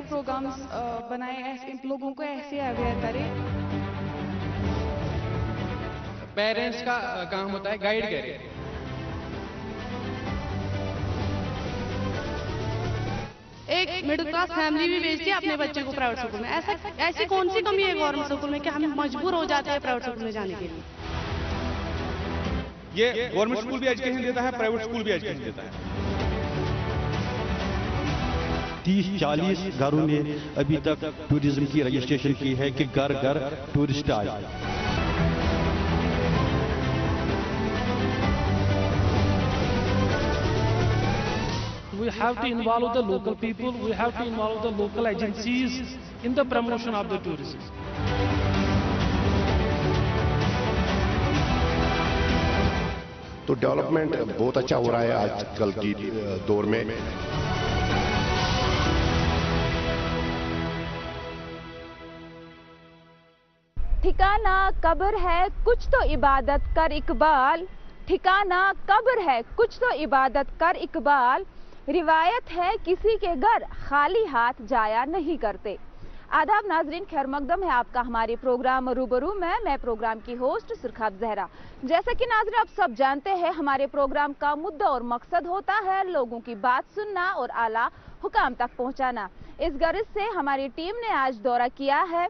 ایسے پروگرامز بنائے، لوگوں کو ایسے اویئر کرے. پیرنٹس کا کام ہوتا ہے گائیڈ کرے. ایک مڈل کلاس فیملی بھی بھیجتی ہے اپنے بچے کو پرائیویٹ اسکول میں. ایسی کون سی کمی ہے گورنمنٹ اسکول میں کہ ہم مجبور ہو جاتے ہیں پرائیویٹ اسکول میں جانے کے لیے؟ یہ گورنمنٹ اسکول بھی ایجوکیشن دیتا ہے، پرائیویٹ اسکول بھی ایجوکیشن دیتا ہے. 30-40 گھروں نے ابھی تک ٹورزم کی رجسٹریشن کی ہے کہ گھر گھر ٹورسٹ آئے. We have to involve the local people, we have to involve the local agencies in the promotion of the tourism. تو ڈیولپمنٹ بہت اچھا ہو رہا ہے آج کل کی دور میں. ٹھکانہ قبر ہے کچھ تو عبادت کر اقبال، ٹھکانہ قبر ہے کچھ تو عبادت کر اقبال، روایت ہے کسی کے گھر خالی ہاتھ جایا نہیں کرتے. آداب ناظرین، خیر مقدم ہے آپ کا ہمارے پروگرام روبرو میں پروگرام کی ہوسٹ سرخاب زہرا. جیسا کہ ناظرین آپ سب جانتے ہیں ہمارے پروگرام کا مدعا اور مقصد ہوتا ہے لوگوں کی بات سننا اور اعلیٰ حکام تک پہنچانا. اس غرض سے ہماری ٹیم نے آج دورہ کیا ہے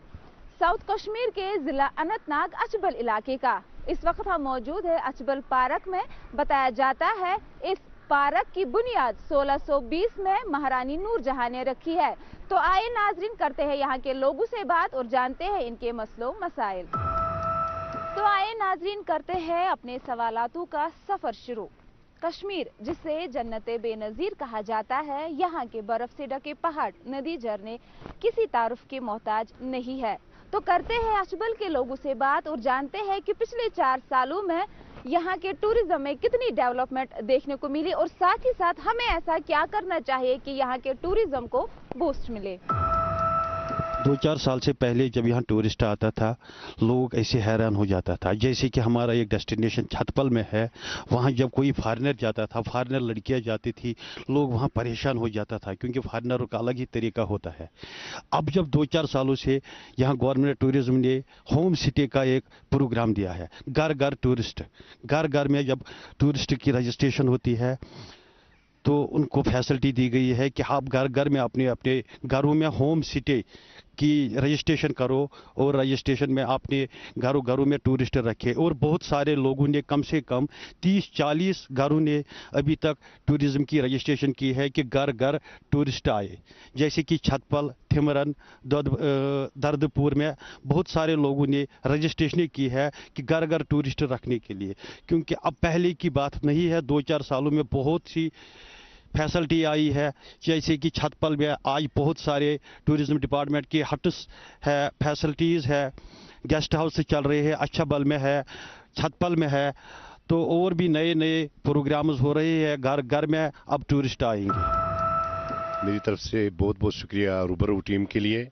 ساؤتھ کشمیر کے ضلع اننت ناگ اچبل علاقے کا. اس وقت ہم موجود ہیں اچبل پارک میں. بتایا جاتا ہے اس پارک کی بنیاد 1620 میں مہارانی نور جہاں نے رکھی ہے. تو آئے ناظرین کرتے ہیں یہاں کے لوگوں سے بات اور جانتے ہیں ان کے مسئلوں مسائل. تو آئے ناظرین کرتے ہیں اپنے سوالاتوں کا سفر شروع. کشمیر جسے جنت بے نظیر کہا جاتا ہے، یہاں کے برف سے ڈھکے پہاڑ، ندی، جھرنے کسی تعارف کے محتاج نہیں ہے. تو کرتے ہیں اچبل کے لوگوں سے بات اور جانتے ہیں کہ پچھلے 4 سالوں میں یہاں کے ٹورزم میں کتنی ڈیولپمنٹ دیکھنے کو ملی اور ساتھ ہی ساتھ ہمیں ایسا کیا کرنا چاہیے کہ یہاں کے ٹورزم کو بوسٹ ملے. 2-4 سال سے پہلے جب یہاں ٹورسٹ آتا تھا لوگ ایسے حیران ہو جاتا تھا. جیسے کہ ہمارا ایک ڈیسٹینیشن چھتپل میں ہے، وہاں جب کوئی فارنر جاتا تھا، فارنر لڑکیاں جاتی تھی، لوگ وہاں پریشان ہو جاتا تھا کیونکہ فارنروں کا الگ ہی طریقہ ہوتا ہے. اب جب 2-4 سالوں سے یہاں گورنمنٹ ٹورزم نے ہوم سٹے کا ایک پروگرام دیا ہے. گھر گھر ٹورسٹ، گھر گھر میں جب ٹورسٹ کی رجسٹریشن ہوتی ہے تو ان کو فیسلٹی دی گئی ہے کہ آپ گھر گھر میں اپنے گھروں میں ہوم سٹے کی رجسٹریشن کرو اور رجسٹریشن میں اپنے گھروں میں ٹورسٹ رکھے. اور بہت سارے لوگوں نے کم سے کم 30-40 گھروں نے ابھی تک ٹورزم کی رجسٹریشن کی ہے کہ گھر گھر ٹورسٹ آئے. جیسے کہ چھتپل، تھمرن، دردپور میں بہت سارے لوگوں نے رجسٹریشن کی ہے کہ گھر گھر ٹورسٹ رکھنے کے لیے. کیونکہ اب پہلے کی بات نہیں ہے، 2-4 سالوں میں بہت سی فیسلٹی آئی ہے. جیسے کہ چھتپل میں آج بہت سارے ٹورزم ڈپارٹمنٹ کی ہٹس ہے، فیسلٹیز ہے، گیسٹ ہاؤس چل رہے ہیں، اچھبل میں ہے، چھتپل میں ہے. تو اور بھی نئے پروگرامز ہو رہے ہیں، گھر گھر میں اب ٹورسٹ آئیں گے. میری طرف سے بہت بہت شکریہ روبرو ٹیم کے لیے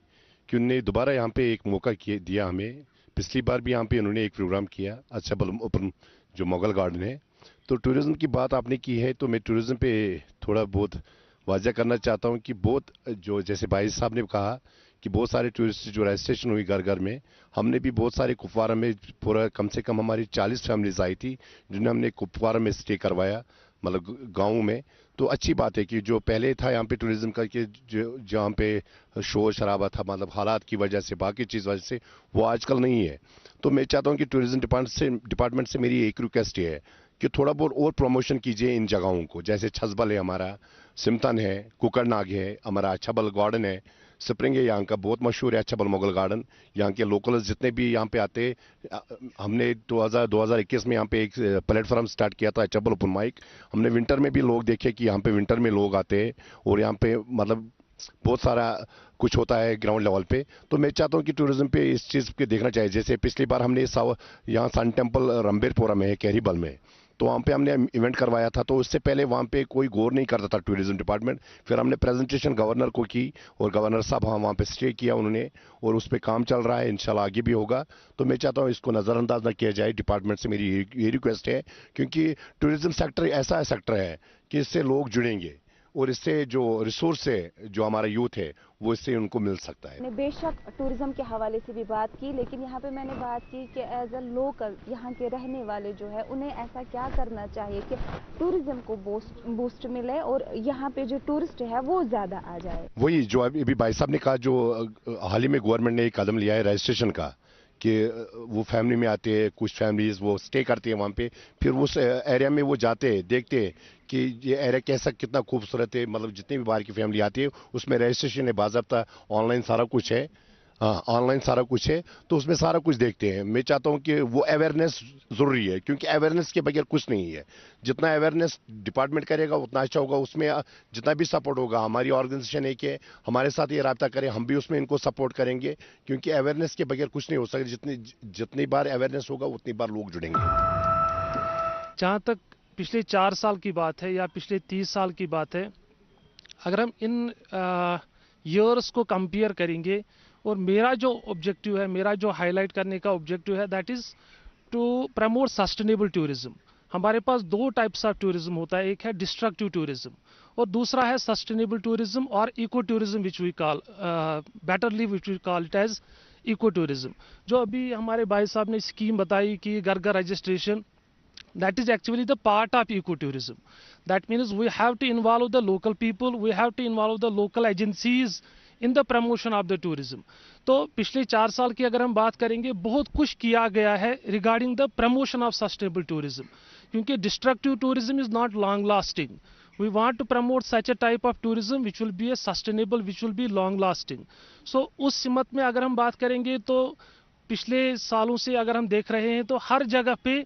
کہ انہوں نے دوبارہ یہاں پہ ایک موقع دیا ہمیں. پچھلی بار بھی یہاں پہ انہوں نے ایک پروگرام کیا اچھبل اوپن جو مغل گارڈن ہے. تو ٹورزم کی بات آپ نے کی ہے تو میں ٹورزم پہ تھوڑا بہت واضح کرنا چاہتا ہوں کہ بہت جو جیسے بھائی صاحب نے کہا کہ بہت سارے ٹورسٹ جو رجسٹریشن ہوئی گھر گھر میں، ہم نے بھی بہت سارے کپوارہ میں پورا کم سے کم ہماری 40 فیملیز آئی تھی جنہیں ہم نے کپوارہ میں اسٹے کروایا، مطلب گاؤں میں. تو اچھی بات ہے کہ جو پہلے تھا یہاں پہ ٹورزم کا کہ جہاں پہ شور شرابہ تھا، مطلب حالات کی وجہ سے، باقی چیز وجہ سے، وہ آج کل نہیں ہے. تو میں چاہتا ہوں کہ ٹورزم ڈپارٹمنٹ سے میری ایک ریکویسٹ یہ ہے کہ تھوڑا بہت اور پروموشن کیجئے ان جگہوں کو. جیسے چھتپل ہے ہمارا، سمتن ہے، کوکر ناگ ہے، ہمارا اچھبل گارڈن ہے، سپرنگ ہے یہاں کا بہت مشہور ہے اچھبل مغل گارڈن. یہاں کے لوکلز جتنے بھی یہاں پہ آتے، ہم نے 2021 میں یہاں پہ ایک پلیٹ فارم سٹارٹ کیا تھا اچھبل اوپن مائک. ہم نے ونٹر میں بھی لوگ دیکھے کہ یہاں پہ ونٹر میں لوگ آتے ہیں اور یہاں پہ مطلب بہت سارا کچھ ہوتا ہے گراؤنڈ لیول پہ. تو میں چاہتا ہوں کہ ٹورزم پہ اس چیز پہ دیکھنا چاہیے. جیسے پچھلی بار ہم نے یہاں سن ٹیمپل رمبیر پورہ میں ہے، کیری بل میں، تو وہاں پہ ہم نے ایونٹ کروایا تھا. تو اس سے پہلے وہاں پہ کوئی غور نہیں کرتا تھا ٹورزم ڈپارٹمنٹ. پھر ہم نے پریزنٹیشن گورنر کو کی اور گورنر صاحب وہاں پہ اسٹے کیا انہوں نے، اور اس پہ کام چل رہا ہے، انشاءاللہ آگے بھی ہوگا. تو میں چاہتا ہوں اس کو نظر انداز نہ کیا جائے. ڈپارٹمنٹ سے میری یہ ریکویسٹ ہے کیونکہ ٹورزم سیکٹر ایسا سیکٹر ہے کہ اس سے لوگ جڑیں گے اور اس سے جو ریسورس ہے جو ہمارا یوتھ ہے وہ اس سے ان کو مل سکتا ہے. نے بے شک ٹورزم کے حوالے سے بھی بات کی، لیکن یہاں پہ میں نے بات کی کہ ایز اے لوکل یہاں کے رہنے والے جو ہے انہیں ایسا کیا کرنا چاہیے کہ ٹورزم کو بوسٹ ملے اور یہاں پہ جو ٹورسٹ ہے وہ زیادہ آ جائے. وہی جو ابھی بھائی صاحب نے کہا، جو حال ہی میں گورنمنٹ نے ایک قدم لیا ہے رجسٹریشن کا، کہ وہ فیملی میں آتے ہیں، کچھ فیملیز وہ سٹے کرتے ہیں وہاں پہ، پھر اس ایریا میں وہ جاتے ہیں، دیکھتے ہیں کہ یہ ایریا کیسا کتنا خوبصورت ہے. مطلب جتنی بھی باہر کی فیملی آتی ہے اس میں رجسٹریشن ہے، باضابطہ آن لائن سارا کچھ ہے. آن لائن سارا کچھ ہے، تو اس میں سارا کچھ دیکھتے ہیں. میں چاہتا ہوں کہ وہ اویئرنیس ضروری ہے، کیونکہ اویئرنیس کے بغیر کچھ نہیں ہے. جتنا اویئرنیس ڈپارٹمنٹ کرے گا اتنا اچھا ہوگا. اس میں جتنا بھی سپورٹ ہوگا، ہماری آرگنائزیشن ہے کہ ہمارے ساتھ یہ رابطہ کریں، ہم بھی اس میں ان کو سپورٹ کریں گے، کیونکہ اویئرنیس کے بغیر کچھ نہیں ہو سکتا. جتنی بار اویئرنیس ہوگا اتنی بار لوگ جڑیں گے. جہاں تک پچھلے 4 سال کی بات ہے یا پچھلے 30 سال کی بات ہے، اگر ہم ان ایئرس کو کمپیئر کریں گے، اور میرا جو آبجیکٹیو ہے، میرا جو ہائی لائٹ کرنے کا آبجیکٹیو ہے، that is to promote sustainable tourism. ہمارے پاس 2 ٹائپس آف ٹورزم ہوتا ہے، ایک ہے ڈسٹرکٹیو ٹورزم اور دوسرا ہے سسٹینیبل ٹورزم اور eco tourism which we call بیٹرلی which we call it is eco tourism. جو ابھی ہمارے بھائی صاحب نے اسکیم بتائی کہ گھر گھر registration, that is actually the part of ecotourism. That means we have to involve the local people, we have to involve the local agencies in the promotion of the tourism. تو پچھلے 4 سال کی اگر ہم بات کریں گے، بہت کچھ کیا گیا ہے regarding the promotion of sustainable tourism, کیونکہ destructive tourism is not long lasting. We want to promote such a type of tourism which will be a sustainable, which will be long lasting. So اس سمت میں اگر ہم بات کریں گے تو پچھلے سالوں سے اگر ہم دیکھ رہے ہیں تو ہر جگہ پہ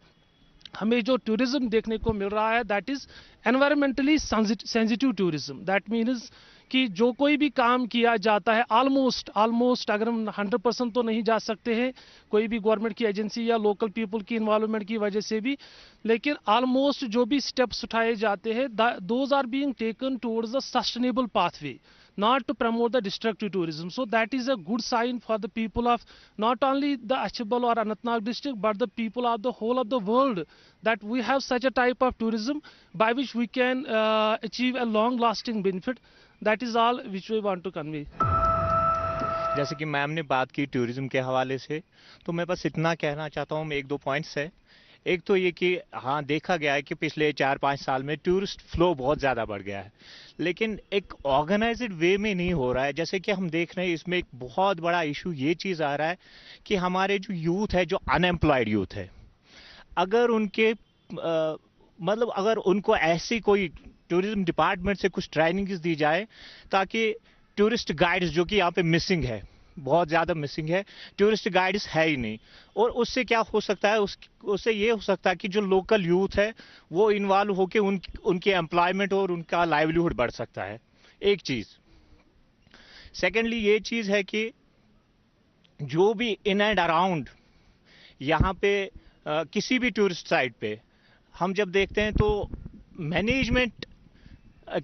ہمیں جو ٹورزم دیکھنے کو مل رہا ہے، that is environmentally sensitive tourism. That means کہ جو کوئی بھی کام کیا جاتا ہے، آلموسٹ اگر ہم 100% تو نہیں جا سکتے ہیں کوئی بھی گورنمنٹ کی ایجنسی یا لوکل پیپل کی انوالومنٹ کی وجہ سے بھی، لیکن آلموسٹ جو بھی سٹیپس اٹھائے جاتے ہیں، those are being taken towards the sustainable pathway, not to promote the destructive tourism. So that is a good sign for the people of not only the Achibal or Anantnag district, but the people of the whole of the world, that we have such a type of tourism by which we can achieve a long lasting benefit. That is all which we want to convey. جیسے کہ میم نے بات کی tourism کے حوالے سے, تو میں بس اتنا کہنا چاہتا ہوں, ایک دو پوائنٹس ہے. ایک تو یہ کہ ہاں دیکھا گیا ہے کہ پچھلے 4-5 سال میں ٹورسٹ فلو بہت زیادہ بڑھ گیا ہے, لیکن ایک آرگنائزڈ وے میں نہیں ہو رہا ہے. جیسے کہ ہم دیکھ رہے ہیں اس میں ایک بہت بڑا ایشو یہ چیز آ رہا ہے کہ ہمارے جو یوتھ ہے, جو ان ایمپلائڈ یوتھ ہے, اگر ان کے مطلب اگر ان کو ایسی کوئی ٹورزم ڈپارٹمنٹ سے کچھ ٹریننگز دی جائے تاکہ ٹورسٹ گائیڈز, جو کہ یہاں پہ مسنگ ہے, بہت زیادہ مسنگ ہے, ٹورسٹ گائیڈز ہے ہی نہیں, اور اس سے کیا ہو سکتا ہے, اس سے یہ ہو سکتا ہے کہ جو لوکل یوتھ ہے وہ انوالو ہو کے ان کے امپلائمنٹ اور ان کا لائیولیہڈ بڑھ سکتا ہے. ایک چیز. سیکنڈلی یہ چیز ہے کہ جو بھی ان اینڈ اراؤنڈ یہاں پہ کسی بھی ٹورسٹ سائٹ پہ ہم جب دیکھتے ہیں تو مینجمنٹ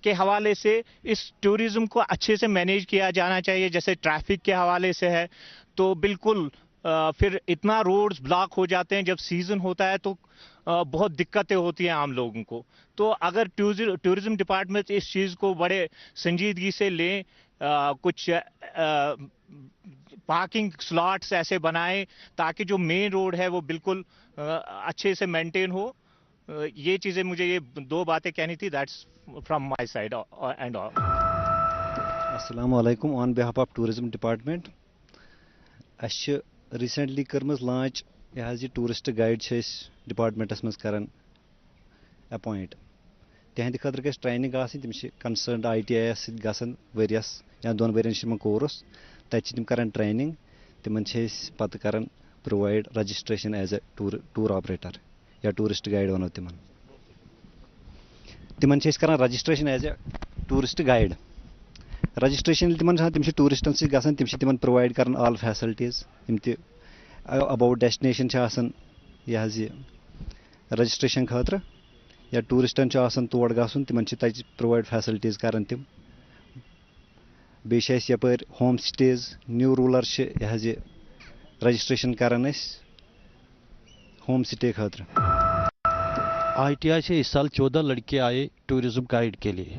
کے حوالے سے اس ٹورزم کو اچھے سے مینیج کیا جانا چاہیے. جیسے ٹریفک کے حوالے سے ہے تو بالکل پھر اتنا روڈز بلاک ہو جاتے ہیں, جب سیزن ہوتا ہے تو بہت دقتیں ہوتی ہیں عام لوگوں کو. تو اگر ٹورزم ڈپارٹمنٹ اس چیز کو بڑے سنجیدگی سے لیں, کچھ پارکنگ سلاٹس ایسے بنائیں تاکہ جو مین روڈ ہے وہ بالکل اچھے سے مینٹین ہو. یہ چیزیں مجھے یہ دو باتیں کہنی تھی. That's from my side and all. السلام علیکم. آن بہاف آف ٹورزم ڈپارٹمنٹ اَسہِ چھِ ریسنٹلی کٔرمٕژ لانچ یہ ٹورسٹ گایڈ چھِ أسۍ ڈپارٹمنٹس منٛز کران اپوینٹ. تِہنٛدِ خٲطرٕ گژھِ ٹریننگ آسٕنۍ. تِم چھِ کنسٲرنڈ ITI سۭتۍ گژھان ؤریس یا 2 ؤرین چھِ تِمن کورس, تتہِ چھِ تِم کران ٹریننگ. تِمن چھِ أسۍ پتہٕ کران provide registration as a tour operator یا ٹورسٹ گایڈ ونو تِمن. تِمن چھِ أسۍ کران registration as a tourist guide. Registration تِمن تِم چھِ ٹورسٹن سۭتۍ گژھان, تِم چھِ تِمن پرووایڈ کران آل فیسلٹیٖز یِم تہِ اباؤٹ ڈیسٹنیشن چھِ آسان یہِ حظ یہِ رجسٹریشن خٲطرٕ, یا ٹورسٹن چھُ آسان تور گژھُن تِمن چھِ تتہِ پرووایڈ فیسلٹیٖز کران تِم. بیٚیہِ چھِ اَسہِ یپٲرۍ ہوم سٹیز, نیو روٗلر چھِ یہِ حظ یہِ رجسٹریشن کران أسۍ ہوم سٹے خٲطرٕ. ITI سے اس سال 14 لڑکے آئے ٹورزم گائیڈ کے لیے.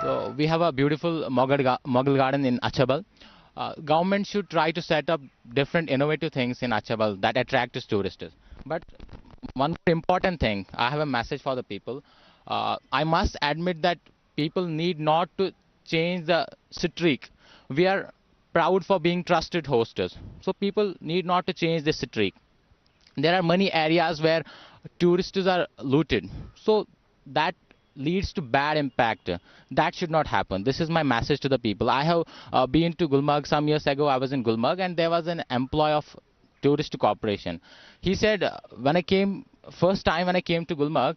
So we have a beautiful Mughal garden in Achabal. Government should try to set up different innovative things in Achabal that attract tourists. But one important thing, I have a message for the people. I must admit that people need not to change the streak. We are proud for being trusted hostess. So people need not to change this streak. There are many areas where tourists are looted. So that leads to bad impact. That should not happen. This is my message to the people. I have been to Gulmarg some years ago. I was in Gulmarg and there was an employee of tourist corporation. He said first time when I came to Gulmarg,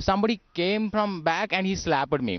somebody came from back and he slapped me.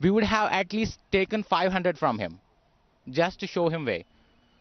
We would have at least taken 500 from him just to show him way.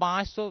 500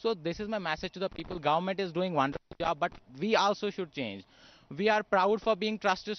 So this is my message to the people. Government is doing wonderful job, but we also should change. We are proud for being trusted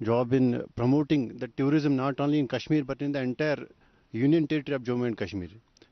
job in promoting the tourism not only in Kashmir but in the entire union territory of Jammu and Kashmir.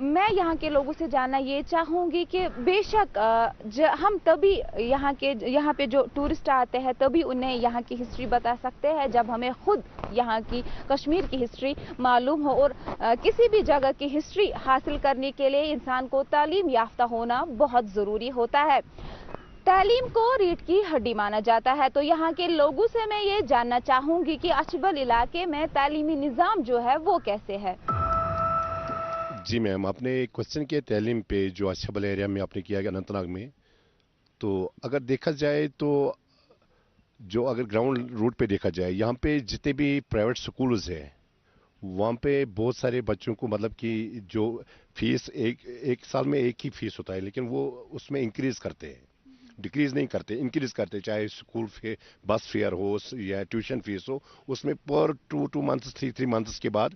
میں یہاں کے لوگوں سے جاننا یہ چاہوں گی کہ بے شک ہم تبھی یہاں پہ جو ٹورسٹ آتے ہیں تبھی انہیں یہاں کی ہسٹری بتا سکتے ہیں جب ہمیں خود یہاں کی کشمیر کی ہسٹری معلوم ہو. اور کسی بھی جگہ کی ہسٹری حاصل کرنے کے لیے انسان کو تعلیم یافتہ ہونا بہت ضروری ہوتا ہے. تعلیم کو ریڑھ کی ہڈی مانا جاتا ہے. تو یہاں کے لوگوں سے میں یہ جاننا چاہوں گی کہ اچھبل علاقے میں تعلیمی نظام جو ہے وہ کیسے ہے. جی میم، آپ نے ایک کوشچن کیا تعلیم پہ جو اچھبل ایریا میں آپ نے کیا اننت ناگ میں. تو اگر دیکھا جائے تو جو اگر گراؤنڈ روٹ پہ دیکھا جائے یہاں پہ جتنے بھی پرائیویٹ سکولز ہیں وہاں پہ بہت سارے بچوں کو مطلب کہ جو فیس ایک سال میں ایک ہی فیس ہوتا ہے لیکن وہ اس میں انکریز کرتے ہیں، ڈکریز نہیں کرتے، انکریز کرتے. چاہے اسکول بس فیئر ہو یا ٹیوشن فیس ہو اس میں پر 2 منتھس 3 منتھس کے بعد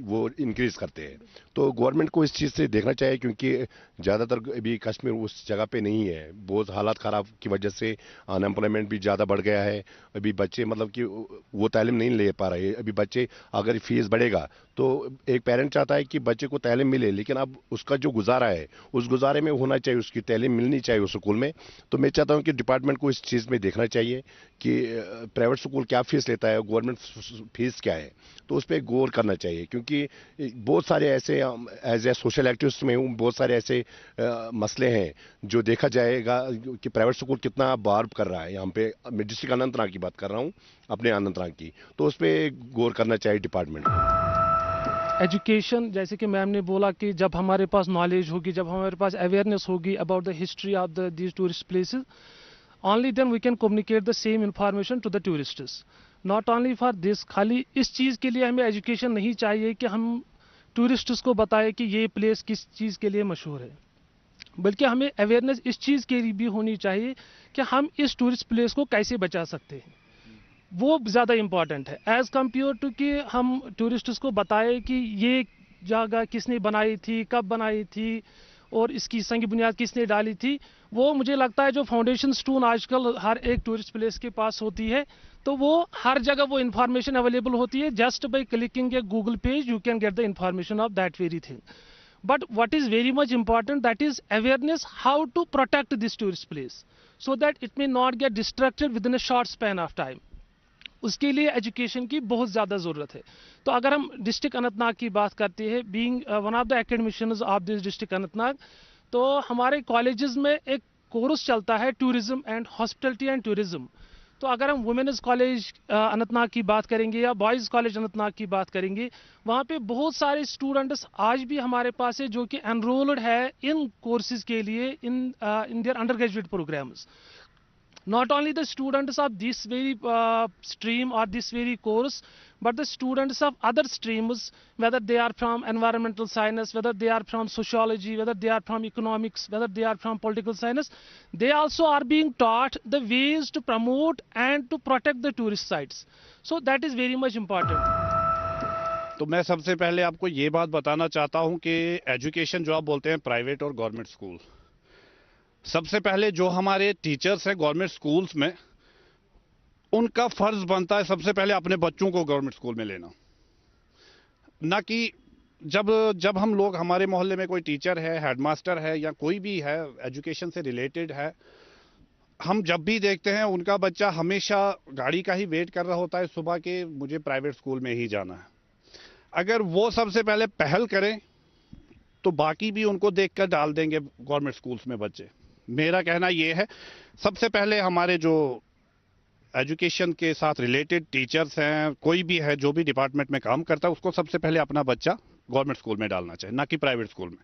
وہ انکریز کرتے ہیں. تو گورنمنٹ کو اس چیز سے دیکھنا چاہیے کیونکہ زیادہ تر ابھی کشمیر اس جگہ پہ نہیں ہے. بہت حالات خراب کی وجہ سے ان امپلائمنٹ بھی زیادہ بڑھ گیا ہے. ابھی بچے مطلب کہ وہ تعلیم نہیں لے پا رہے. ابھی بچے اگر فیس بڑھے گا تو ایک پیرنٹ چاہتا ہے کہ بچے کو تعلیم ملے لیکن اب اس کا جو گزارا ہے اس گزارے میں ہونا چاہیے، اس کی تعلیم ملنی چاہیے اس سکول میں. تو میں چاہتا ہوں کہ ڈپارٹمنٹ کو اس چیز میں دیکھنا چاہیے کہ پرائیویٹ سکول کیا فیس لیتا ہے، گورنمنٹ فیس کیا ہے. تو اس پہ غور کرنا چاہیے کیونکہ بہت سارے ایسے ایز اے سوشل ایکٹیوسٹ میں ہوں بہت سارے ایسے مسئلے ہیں جو دیکھا جائے گا کہ پرائیویٹ سکول کتنا بار کر رہا ہے. یہاں پہ میں ڈسٹرکٹ اننت ناگ کی بات کر رہا ہوں، اپنے اننت ناگ کی. تو اس پہ غور کرنا چاہیے ڈپارٹمنٹ. ایجوکیشن جیسے کہ میم نے بولا کہ جب ہمارے پاس نالج ہوگی، جب ہمارے پاس اویئرنیس ہوگی about the history of these tourist places, only then we can communicate the same information to the tourists. Not only for this، خالی اس چیز کے لیے ہمیں ایجوکیشن نہیں چاہیے کہ ہم ٹورسٹس کو بتائیں کہ یہ پلیس کس چیز کے لیے مشہور ہے، بلکہ ہمیں اویئرنیس اس چیز کے لیے بھی ہونی چاہیے کہ ہم اس ٹورسٹ پلیس کو کیسے بچا سکتے ہیں. وہ زیادہ امپورٹنٹ ہے ایز کمپیئر ٹو کہ ہم ٹورسٹس کو بتائیں کہ یہ جگہ کس نے بنائی تھی، کب بنائی تھی اور اس کی سنگ بنیاد کس نے ڈالی تھی. وہ مجھے لگتا ہے جو فاؤنڈیشن سٹون آج کل ہر ایک ٹورسٹ پلیس کے پاس ہوتی ہے تو وہ ہر جگہ وہ انفارمیشن اویلیبل ہوتی ہے. Just by clicking a Google page you can get the information of that very thing. But what is very much important, that is awareness how to protect this tourist place so that it may not get destructed within a short span of time. اس کے لیے education کی بہت زیادہ ضرورت ہے. تو اگر ہم ڈسٹرکٹ اننت ناگ کی بات کرتے ہیں، being one of the academicians of this district Anantnag, تو ہمارے کالجز میں ایک کورس چلتا ہے tourism and hospitality and tourism. تو اگر ہم وومنز کالج اننت ناگ کی بات کریں گے یا بوائز کالج اننت ناگ کی بات کریں گے، وہاں پہ بہت سارے اسٹوڈنٹس آج بھی ہمارے پاس ہے جو کہ انرولڈ ہے ان کورسز کے لیے in their undergraduate programmes. Not only the students of this very stream or this very course, but the students of other streams, whether they are from environmental science, whether they are from sociology, whether they are from economics, whether they are from political science, they also are being taught the ways to promote and to protect the tourist sites. So that is very much important. تو میں سب سے پہلے آپ کو یہ بات بتانا چاہتا ہوں کہ ایجوکیشن جو آپ بولتے ہیں پرائیویٹ اور گورنمنٹ اسکول، سب سے پہلے جو ہمارے ٹیچرز ہیں گورنمنٹ سکولز میں، ان کا فرض بنتا ہے سب سے پہلے اپنے بچوں کو گورنمنٹ سکول میں لینا. نہ کہ جب ہم لوگ ہمارے محلے میں کوئی ٹیچر ہے، ہیڈ ماسٹر ہے یا کوئی بھی ہے ایجوکیشن سے ریلیٹڈ ہے، ہم جب بھی دیکھتے ہیں ان کا بچہ ہمیشہ گاڑی کا ہی ویٹ کر رہا ہوتا ہے صبح کہ مجھے پرائیویٹ سکول میں ہی جانا ہے. اگر وہ سب سے پہلے پہل کریں تو باقی بھی ان کو دیکھ کر ڈال دیں گے گورنمنٹ سکولز میں بچے. میرا کہنا یہ ہے سب سے پہلے ہمارے جو ایجوکیشن کے ساتھ ریلیٹڈ ٹیچرز ہیں، کوئی بھی ہے جو بھی ڈپارٹمنٹ میں کام کرتا ہے، اس کو سب سے پہلے اپنا بچہ گورنمنٹ سکول میں ڈالنا چاہیے، نہ کہ پرائیویٹ سکول میں.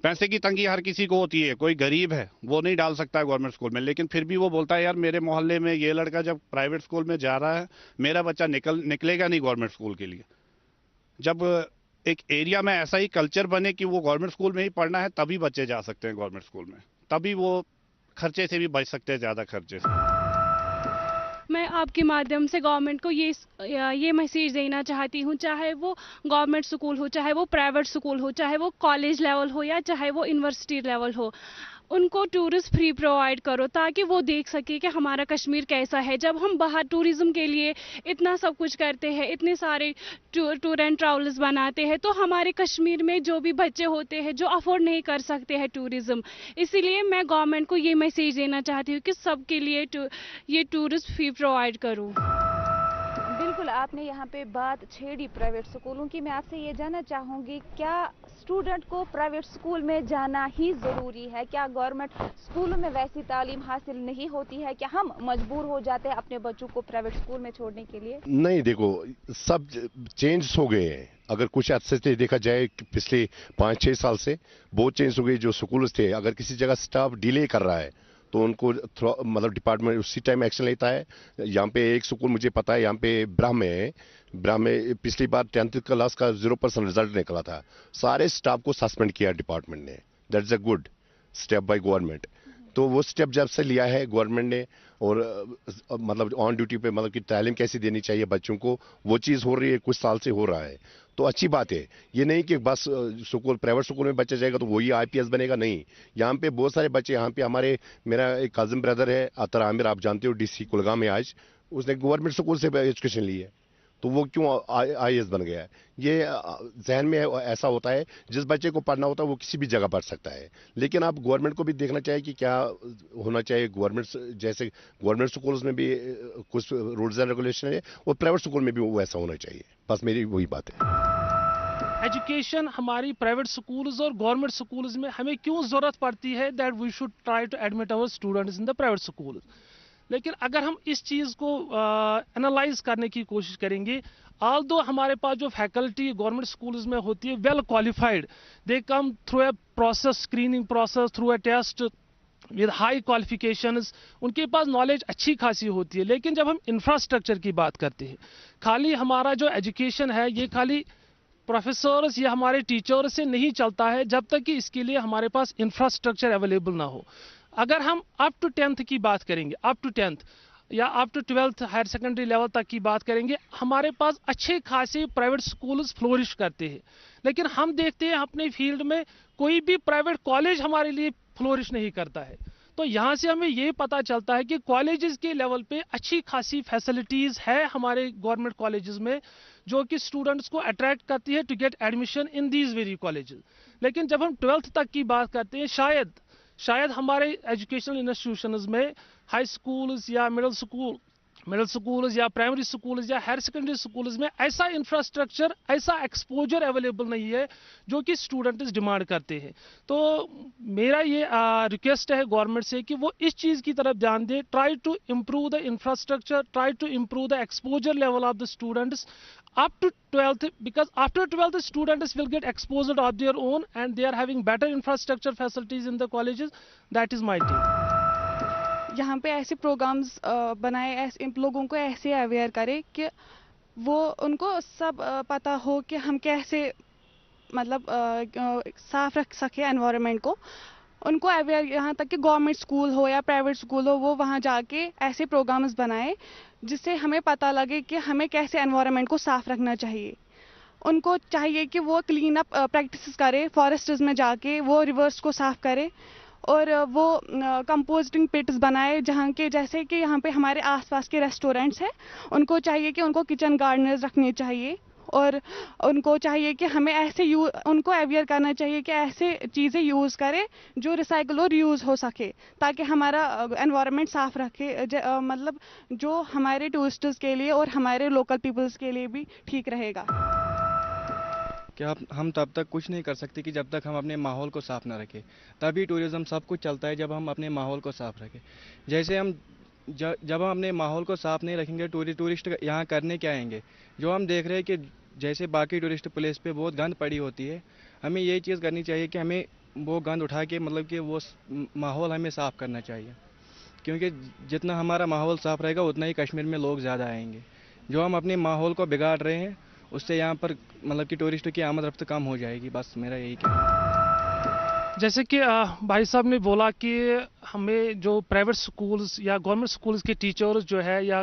پیسے کی تنگی ہر کسی کو ہوتی ہے، کوئی غریب ہے وہ نہیں ڈال سکتا ہے گورنمنٹ سکول میں، لیکن پھر بھی وہ بولتا ہے یار میرے محلے میں یہ لڑکا جب پرائیویٹ سکول میں جا رہا ہے میرا بچہ نکلے گا نہیں گورنمنٹ سکول کے لیے. جب ایک ایریا میں ایسا ہی کلچر بنے کہ وہ گورنمنٹ سکول میں ہی پڑھنا ہے تبھی بچے جا سکتے ہیں گورنمنٹ سکول میں، تبھی وہ خرچے سے بھی بچ سکتے ہیں، زیادہ خرچے سے. میں آپ کے مادھیم سے گورنمنٹ کو یہ میسیج دینا چاہتی ہوں، چاہے وہ گورنمنٹ سکول ہو، چاہے وہ پرائیویٹ سکول ہو، چاہے وہ کالج لیول ہو یا چاہے وہ یونیورسٹی لیول ہو، ان کو ٹورسٹ فری پرووائڈ کرو تاکہ وہ دیکھ سکے کہ ہمارا کشمیر کیسا ہے. جب ہم باہر ٹوریزم کے لیے اتنا سب کچھ کرتے ہیں, اتنے سارے ٹور اینڈ ٹریولز بناتے ہیں, تو ہمارے کشمیر میں جو بھی بچے ہوتے ہیں جو افورڈ نہیں کر سکتے ہیں ٹوریزم, اسی لیے میں گورنمنٹ کو یہ میسیج دینا چاہتی ہوں کہ سب کے لیے یہ ٹورسٹ فری پرووائڈ کروں. بالکل آپ نے یہاں پہ بات چھیڑی پرائیویٹ سکولوں کی. میں آپ سے یہ جاننا چاہوں گی, کیا اسٹوڈنٹ کو پرائیویٹ سکول میں جانا ہی ضروری ہے؟ کیا گورنمنٹ سکولوں میں ویسی تعلیم حاصل نہیں ہوتی ہے؟ کیا ہم مجبور ہو جاتے ہیں اپنے بچوں کو پرائیویٹ سکول میں چھوڑنے کے لیے؟ نہیں, دیکھو سب چینج ہو گئے ہیں. اگر کچھ عرصے سے دیکھا جائے پچھلے 5-6 سال سے بہت چینج ہو گئی. جو سکولز تھے, اگر کسی جگہ سٹاف ڈیلے کر رہا ہے تو ان کو مطلب ڈپارٹمنٹ اسی ٹائم ایکشن لیتا ہے. یہاں پہ ایک سکول مجھے پتا ہے, یہاں پہ برہم ہے, برہم میں پچھلی بار 10th کلاس کا 0% رزلٹ نکلا تھا. سارے سٹاف کو سسپینڈ کیا ڈپارٹمنٹ نے. That is a good step by government. تو وہ اسٹیپ جب سے لیا ہے گورنمنٹ نے, اور مطلب آن ڈیوٹی پہ مطلب کہ تعلیم کیسی دینی چاہیے بچوں کو, وہ چیز ہو رہی ہے, کچھ سال سے ہو رہا ہے, تو اچھی بات ہے. یہ نہیں کہ بس سکول پرائیویٹ سکول میں بچہ جائے گا تو وہی IPS بنے گا, نہیں. یہاں پہ بہت سارے بچے, یہاں پہ ہمارے میرا ایک کازم بردر ہے عطر عامر, آپ جانتے ہو, DC کلگام میں آج, اس نے گورنمنٹ سکول سے ایجوکیشن لی ہے, تو وہ کیوں IAS بن گیا ہے. یہ ذہن میں ایسا ہوتا ہے, جس بچے کو پڑھنا ہوتا ہے وہ کسی بھی جگہ پڑھ سکتا ہے. لیکن آپ گورنمنٹ کو بھی دیکھنا چاہیے کہ کیا ہونا چاہیے. گورنمنٹ جیسے گورنمنٹ سکولز میں بھی کچھ رولز اینڈ ریگولیشن ہے, اور پرائیویٹ سکول میں بھی وہ ایسا ہونا چاہیے. بس میری وہی بات ہے. ایجوکیشن ہماری پرائیویٹ سکولز اور گورنمنٹ سکولز میں ہمیں کیوں ضرورت پڑتی ہے that we should try to admit our students in the private schools. لیکن اگر ہم اس چیز کو انالائز کرنے کی کوشش کریں گے, although ہمارے پاس جو فیکلٹی گورنمنٹ سکولز میں ہوتی ہے well qualified, they come through a process, screening process, through a test with high qualifications, ان کے پاس نالج اچھی خاصی ہوتی ہے. لیکن جب ہم انفراسٹرکچر کی بات کرتے ہیں, خالی ہمارا جو ایجوکیشن ہے یہ خالی پروفیسرز یا ہمارے ٹیچرز سے نہیں چلتا ہے جب تک کہ اس کے لیے ہمارے پاس انفراسٹرکچر اویلیبل نہ ہو. اگر ہم اپ ٹو 10th کی بات کریں گے, اپ ٹو 10th یا up to 12th higher secondary level تک کی بات کریں گے, ہمارے پاس اچھے خاصے پرائیویٹ سکولز فلورش کرتے ہیں. لیکن ہم دیکھتے ہیں اپنے فیلڈ میں کوئی بھی پرائیویٹ کالج ہمارے لیے فلورش نہیں کرتا ہے. تو یہاں سے ہمیں یہ پتہ چلتا ہے کہ کالجز کے لیول پہ اچھی خاصی فیسلٹیز ہے ہمارے گورنمنٹ کالجز میں, جو کہ اسٹوڈنٹس کو اٹریکٹ کرتی ہے to get admission in these very colleges. لیکن جب ہم 12th تک کی بات کرتے ہیں, شاید ہمارے ایجوکیشنل انسٹیٹیوشنز میں ہائی سکولز یا مڈل سکولز یا پرائمری سکولز یا ہائر سیکنڈری سکولز میں ایسا انفراسٹرکچر, ایسا ایکسپوجر اویلیبل نہیں ہے جو کہ اسٹوڈنٹس ڈیمانڈ کرتے ہیں. تو میرا یہ ریکویسٹ ہے گورنمنٹ سے کہ وہ اس چیز کی طرف دھیان دے, try to improve the infrastructure, try to improve the exposure level of the students up to 12th, because after 12th students will get exposed of their own and they are having better infrastructure facilities in the colleges. That is my take. یہاں پہ ایسے programmes بنائے, لوگوں کو ایسے aware کرے کہ وہ ان کو سب پتہ ہو کہ ہم کیسے مطلب صاف رکھ سکے انوائرمنٹ کو. ان کو اویئر, یہاں تک کہ گورنمنٹ اسکول ہو یا پرائیویٹ اسکول ہو, وہ وہاں جا کے ایسے پروگرامز بنائے جس سے ہمیں پتہ لگے کہ ہمیں کیسے انوائرمنٹ کو صاف رکھنا چاہیے. ان کو چاہیے کہ وہ کلین اپ پریکٹسز کرے, فارسٹز میں جا کے وہ ریورس کو صاف کرے, اور وہ کمپوسٹنگ پٹس بنائے جہاں کے, جیسے کہ یہاں پہ ہمارے آس پاس کے ریسٹورینٹس ہیں, ان کو چاہیے کہ ان کو کچن گارڈنرز رکھنے چاہیے, اور ان کو چاہیے کہ ہمیں ایسے ان کو اویئر کرنا چاہیے کہ ایسے چیزیں یوز کرے جو ریسائکل اور ریوز ہو سکے, تاکہ ہمارا انوائرمنٹ صاف رکھے, مطلب جو ہمارے ٹورسٹس کے لیے اور ہمارے لوکل پیپلز کے لیے بھی ٹھیک رہے گا. کہ ہم تب تک کچھ نہیں کر سکتے کہ جب تک ہم اپنے ماحول کو صاف نہ رکھیں. تبھی ٹورزم سب کچھ چلتا ہے جب ہم اپنے ماحول کو صاف رکھیں. جیسے جب ہم اپنے ماحول کو صاف نہیں رکھیں گے, ٹورسٹ یہاں کرنے کیا آئیں گے. جو ہم دیکھ رہے ہیں کہ جیسے باقی ٹورسٹ پلیس پہ بہت گند پڑی ہوتی ہے, ہمیں یہ چیز کرنی چاہیے کہ ہمیں وہ گند اٹھا کے مطلب کہ وہ ماحول ہمیں صاف کرنا چاہیے. کیونکہ جتنا ہمارا ماحول صاف رہے گا اتنا ہی کشمیر میں لوگ زیادہ آئیں گے. جو ہم اپنے ماحول کو بگاڑ رہے ہیں اس سے یہاں پر مطلب کہ ٹورسٹ کی آمد رفت کم ہو جائے گی. بس میرا یہی کہنا ہے. جیسے کہ بھائی صاحب نے بولا کہ ہمیں جو پرائیویٹ سکولز یا گورنمنٹ سکولز کے ٹیچرز جو ہے یا